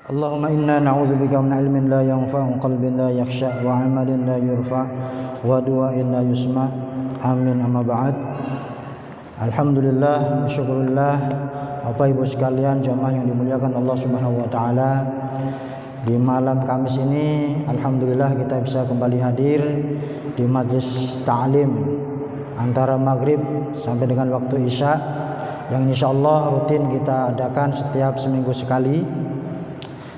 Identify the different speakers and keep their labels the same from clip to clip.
Speaker 1: Allahumma inna na'udzubika min ilmin la yanfa' qalbin la yakhsha wa 'amalin la yurfa' wa du'ain la yusma'. Amin. Amma ba'd. Alhamdulillah, syukurillah, Bapak Ibu sekalian jamaah yang dimuliakan Allah Subhanahu wa taala. Di malam Kamis ini alhamdulillah kita bisa kembali hadir di majlis ta'lim antara maghrib sampai dengan waktu isya yang insyaallah rutin kita adakan setiap seminggu sekali.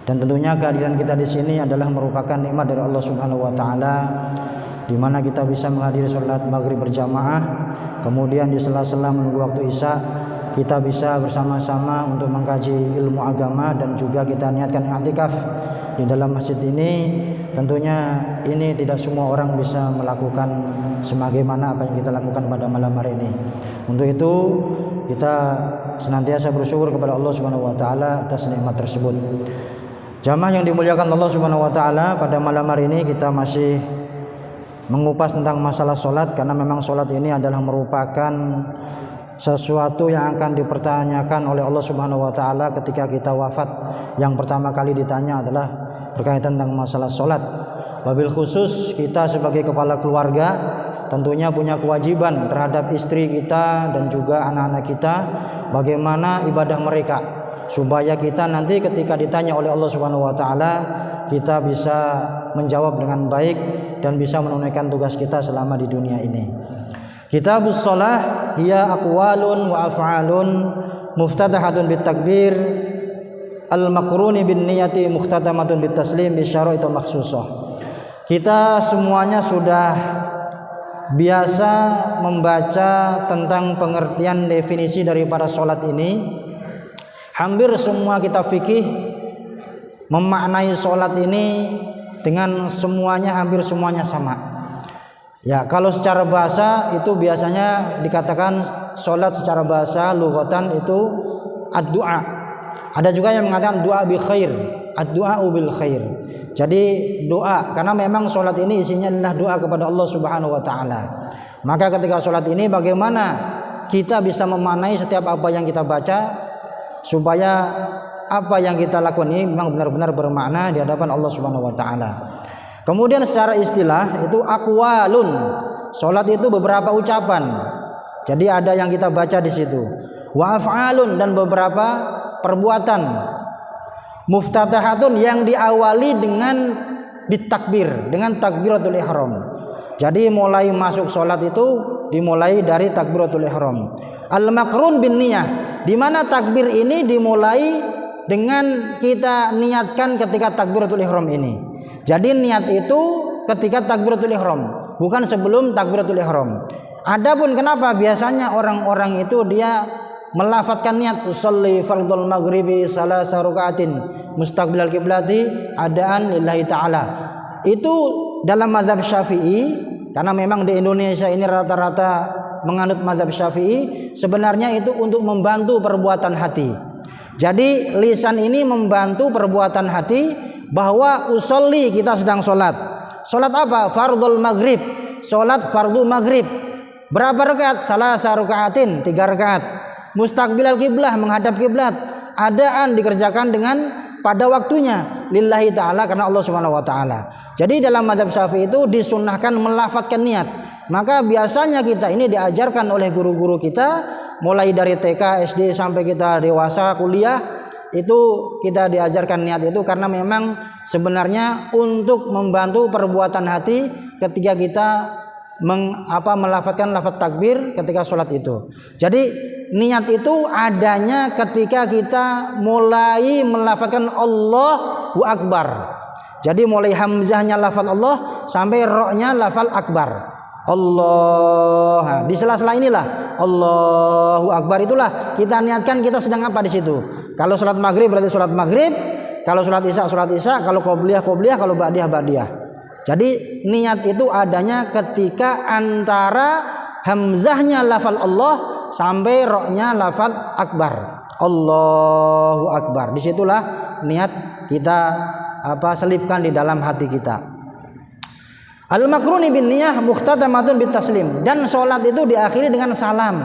Speaker 1: Dan tentunya kehadiran kita di sini adalah merupakan nikmat dari Allah Subhanahu wa taala, di mana kita bisa menghadiri salat maghrib berjamaah, kemudian di sela-sela menunggu waktu isya kita bisa bersama-sama untuk mengkaji ilmu agama, dan juga kita niatkan i'tikaf di dalam masjid ini. Tentunya ini tidak semua orang bisa melakukan sebagaimana apa yang kita lakukan pada malam hari ini. Untuk itu kita senantiasa bersyukur kepada Allah Subhanahu wa taala atas nikmat tersebut. Jamaah yang dimuliakan Allah Subhanahu wa taala, pada malam hari ini kita masih mengupas tentang masalah solat, karena memang solat ini adalah merupakan sesuatu yang akan dipertanyakan oleh Allah Subhanahu wa taala ketika kita wafat. Yang pertama kali ditanya adalah berkaitan tentang masalah solat. Wabil khusus kita sebagai kepala keluarga tentunya punya kewajiban terhadap istri kita dan juga anak-anak kita, bagaimana ibadah mereka, supaya kita nanti ketika ditanya oleh Allah Subhanahu wa taala kita bisa menjawab dengan baik dan bisa menunaikan tugas kita selama di dunia ini. Kitabus shalah hiya aqwalun wa af'alun muftatahatun bit takbir al-makruni bin niyati muhtatamatun bit taslim bi syara'it makhsusah. Kita semuanya sudah biasa membaca tentang pengertian definisi daripada salat ini. Hampir semua kitab fikih memaknai sholat ini dengan hampir semuanya sama. Ya, kalau secara bahasa itu biasanya dikatakan sholat secara bahasa lughatan itu ad-du'a. Ada juga yang mengatakan du'a bi khair, ad-du'a bil khair. Jadi doa, karena memang sholat ini isinya adalah doa kepada Allah Subhanahu wa taala. Maka ketika sholat ini bagaimana kita bisa memaknai setiap apa yang kita baca, supaya apa yang kita lakukan ini memang benar-benar bermakna di hadapan Allah Subhanahu wa taala. Kemudian secara istilah itu aqwalun. Salat itu beberapa ucapan. Jadi ada yang kita baca di situ. Wa af'alun, dan beberapa perbuatan. Muftatahatun, yang diawali dengan bitakbir, dengan takbiratul ihram. Jadi mulai masuk salat itu dimulai dari takbiratul ihram. Al-makrun bin niyah, di mana takbir ini dimulai dengan kita niatkan ketika takbiratul ihram ini. Jadi niat itu ketika takbiratul ihram, bukan sebelum takbiratul ihram. Adapun kenapa biasanya orang-orang itu dia melafadzkan niat usolli fardhul maghribi salasa rakaatin mustaqbilal qiblati adaan lillahi taala. Itu dalam mazhab Syafi'i, karena memang di Indonesia ini rata-rata menganut mazhab Syafi'i, sebenarnya itu untuk membantu perbuatan hati. Jadi lisan ini membantu perbuatan hati bahwa usolli, kita sedang sholat. Sholat apa? Fardhul maghrib, sholat fardu maghrib. Berapa rakaat? Salasa rakaatin, 3 rakaat. Mustaqbilal kiblah, menghadap kiblat. Adaan, dikerjakan dengan pada waktunya lillahi ta'ala, karena Allah Subhanahu wa taala. Jadi dalam mazhab Syafi'i itu disunnahkan melafadzkan niat. Maka biasanya kita ini diajarkan oleh guru-guru kita mulai dari TK, SD sampai kita dewasa, kuliah, itu kita diajarkan niat itu karena memang sebenarnya untuk membantu perbuatan hati ketika kita melafadzkan lafaz takbir ketika sholat itu. Jadi niat itu adanya ketika kita mulai melafadzkan Allahu Akbar. Jadi mulai hamzahnya lafaz Allah sampai ra-nya lafaz akbar. Allah, di sela-sela inilah Allahu Akbar, itulah kita niatkan kita sedang apa di situ. Kalau sholat maghrib berarti sholat maghrib, kalau sholat isya, kalau qobliyah, kalau ba'diyah. Jadi niat itu adanya ketika antara hamzahnya lafal Allah sampai ra-nya lafal akbar. Allahu Akbar. Disitulah niat kita selipkan di dalam hati kita. Al-makruni bin niyah muhtatamatun bit taslim, dan sholat itu diakhiri dengan salam.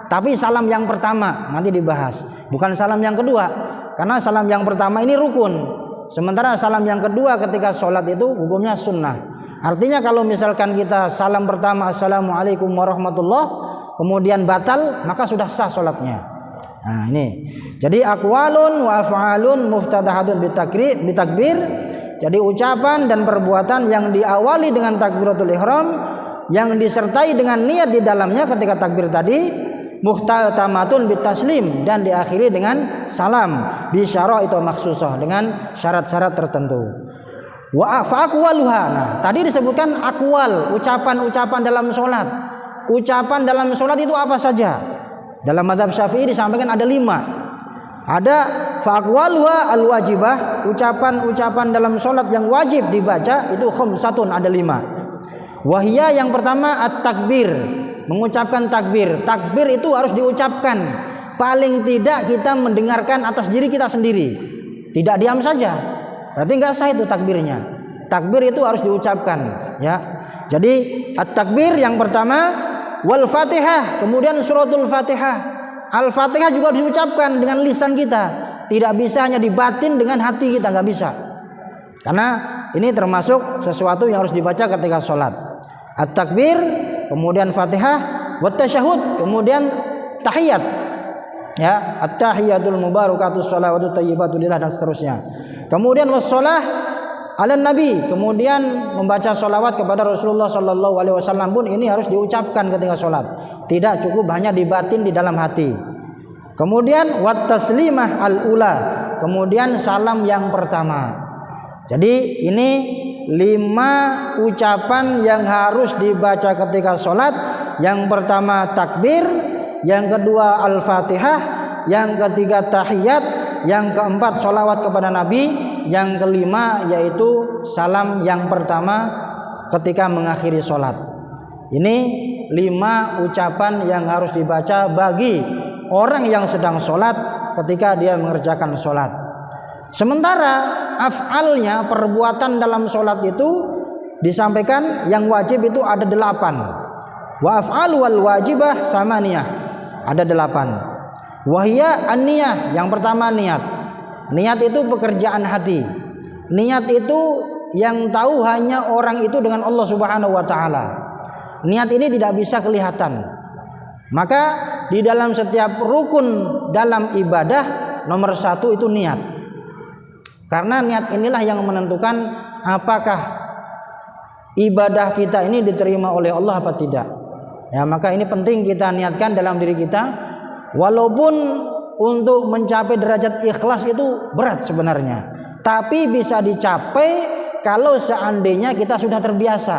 Speaker 1: Tapi salam yang pertama nanti dibahas, bukan salam yang kedua. Karena salam yang pertama ini rukun. Sementara salam yang kedua ketika sholat itu hukumnya sunnah. Artinya kalau misalkan kita salam pertama assalamualaikum warahmatullah kemudian batal, maka sudah sah sholatnya. Nah ini, jadi aqwalun wa af'alun muftadahatun bitakbir. Jadi ucapan dan perbuatan yang diawali dengan takbiratul ihram, yang disertai dengan niat di dalamnya ketika takbir tadi, muhtatamatun bitaslim, dan diakhiri dengan salam bisyara itu maksusah, dengan syarat-syarat tertentu. Wa aqwaluha. Nah, tadi disebutkan aqwal, ucapan-ucapan dalam sholat. Ucapan dalam sholat itu apa saja? Dalam mazhab Syafi'i disampaikan ada 5. Ada faqwaluha al-wajibah, ucapan-ucapan dalam sholat yang wajib dibaca itu khamsatun, ada 5. Wahia yang pertama at-takbir, mengucapkan takbir. Takbir itu harus diucapkan. Paling tidak kita mendengarkan atas diri kita sendiri. Tidak diam saja. Berarti enggak sah itu takbirnya. Takbir itu harus diucapkan, ya. Jadi at-takbir yang pertama, wal Fatihah, kemudian suratul Fatihah. Al-Fatihah juga diucapkan dengan lisan kita. Tidak bisa hanya dibatin dengan hati kita, enggak bisa. Karena ini termasuk sesuatu yang harus dibaca ketika sholat. At-takbir, kemudian Fatihah, wat tasyahud, kemudian tahiyat. Ya, at-tahiyatul mubarakatus shalawatut thayyibatu lillah, dan seterusnya. Kemudian wassalah ala nabi, kemudian membaca sholawat kepada Rasulullah sallallahu alaihi wasallam pun ini harus diucapkan ketika sholat. Tidak cukup hanya dibatin di dalam hati. Kemudian wat taslimah al-ula, kemudian salam yang pertama. Jadi ini 5 ucapan yang harus dibaca ketika sholat. Yang pertama takbir, yang kedua al-fatihah, yang ketiga tahiyat, yang keempat sholawat kepada Nabi, yang kelima yaitu salam yang pertama ketika mengakhiri sholat. Ini 5 ucapan yang harus dibaca bagi orang yang sedang sholat ketika dia mengerjakan sholat. Sementara af'alnya, perbuatan dalam sholat itu disampaikan yang wajib itu ada 8. Wa af'al wal wajibah samaniyah, ada 8. Wahia an-niyah, yang pertama niat. Niat itu pekerjaan hati. Niat itu yang tahu hanya orang itu dengan Allah Subhanahu wa taala. Niat ini tidak bisa kelihatan. Maka di dalam setiap rukun dalam ibadah nomor 1 itu niat. Karena niat inilah yang menentukan apakah ibadah kita ini diterima oleh Allah apa tidak. Ya, maka ini penting kita niatkan dalam diri kita. Walaupun untuk mencapai derajat ikhlas itu berat sebenarnya, tapi bisa dicapai kalau seandainya kita sudah terbiasa.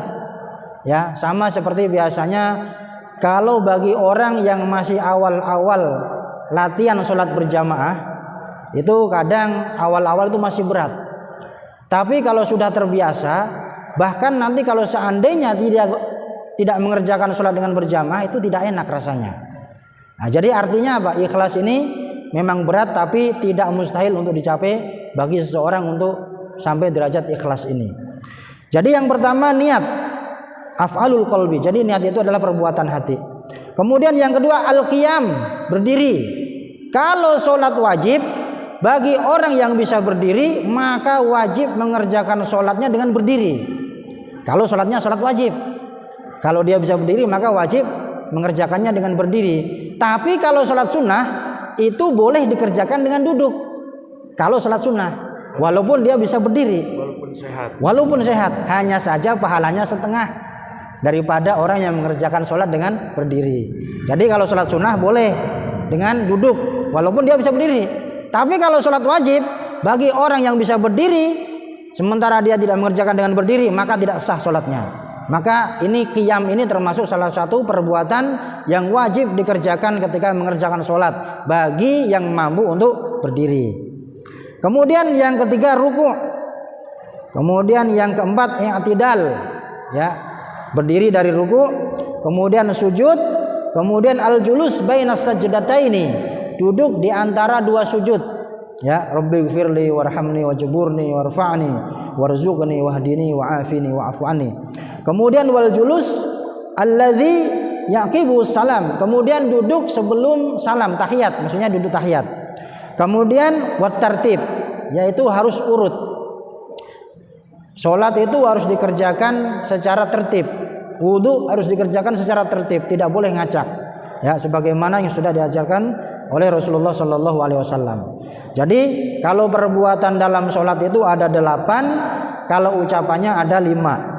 Speaker 1: Ya, sama seperti biasanya kalau bagi orang yang masih awal-awal latihan sholat berjamaah, itu kadang awal-awal itu masih berat. Tapi kalau sudah terbiasa, bahkan nanti kalau seandainya tidak mengerjakan sholat dengan berjamaah itu tidak enak rasanya. Nah, jadi artinya apa? Ikhlas ini memang berat, tapi tidak mustahil untuk dicapai bagi seseorang untuk sampai derajat ikhlas ini. Jadi yang pertama niat, af'alul qalbi. Jadi niat itu adalah perbuatan hati. Kemudian yang kedua al-qiyam, berdiri. Kalau sholat wajib, bagi orang yang bisa berdiri, maka wajib mengerjakan sholatnya dengan berdiri. Kalau sholatnya sholat wajib, kalau dia bisa berdiri maka wajib mengerjakannya dengan berdiri. Tapi kalau sholat sunnah itu boleh dikerjakan dengan duduk. Kalau sholat sunnah, walaupun dia bisa berdiri, walaupun sehat, hanya saja pahalanya setengah daripada orang yang mengerjakan sholat dengan berdiri. Jadi kalau sholat sunnah boleh dengan duduk, walaupun dia bisa berdiri. Tapi kalau sholat wajib bagi orang yang bisa berdiri, sementara dia tidak mengerjakan dengan berdiri, maka tidak sah sholatnya. Maka ini qiyam ini termasuk salah satu perbuatan yang wajib dikerjakan ketika mengerjakan sholat bagi yang mampu untuk berdiri. Kemudian yang ketiga ruku'. Kemudian yang keempat i'tidal, ya, berdiri dari ruku'. Kemudian sujud. Kemudian al-julus bainas sajdataini, duduk di antara 2 sujud. Ya, Rabbighfirli warhamni wajburni warfa'ni warzuqni wahdini wa'afini wa'fu anni. Kemudian wal julus alladzi yaqibu salam, kemudian duduk sebelum salam, tahiyat, maksudnya duduk tahiyat. Kemudian wat tartib, yaitu harus urut. Sholat itu harus dikerjakan secara tertib. Wudu harus dikerjakan secara tertib, tidak boleh ngacak. Ya, sebagaimana yang sudah diajarkan oleh Rasulullah Shallallahu Alaihi Wasallam. Jadi kalau perbuatan dalam sholat itu ada 8, kalau ucapannya ada 5.